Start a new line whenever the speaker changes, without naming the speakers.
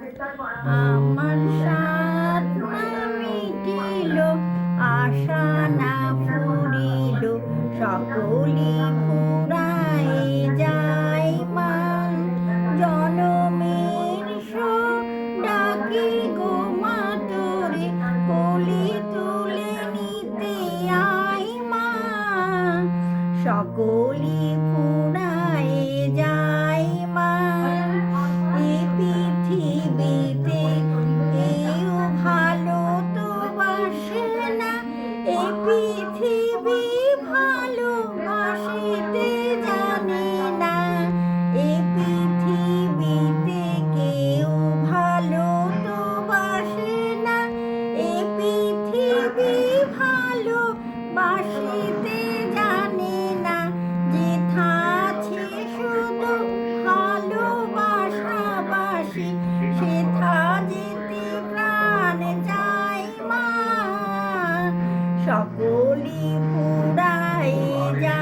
আমার সাধ না মিটিল, আশা না ফুরিল, সকলি ফুরায় যায় মা। জনমের ডাকি গো মা তোরে, কলি তুলে নিতে আয় মা। সকলি ফুরায় যায় মা। এ পৃথিবীতে কেউ ভালো তো বাসে না, এ পৃথিবী ভালোবাসিতে জানে না। এ পৃথিবীতে কেউ ভালো তো বাসে না, এ পৃথিবী ভালোবাসিতে জানে না। যেথা আছে শুধু ভালোবাসাবাসি, সেথা যেতে প্রাণ যায় মা। সকলি ফুরায় যায়।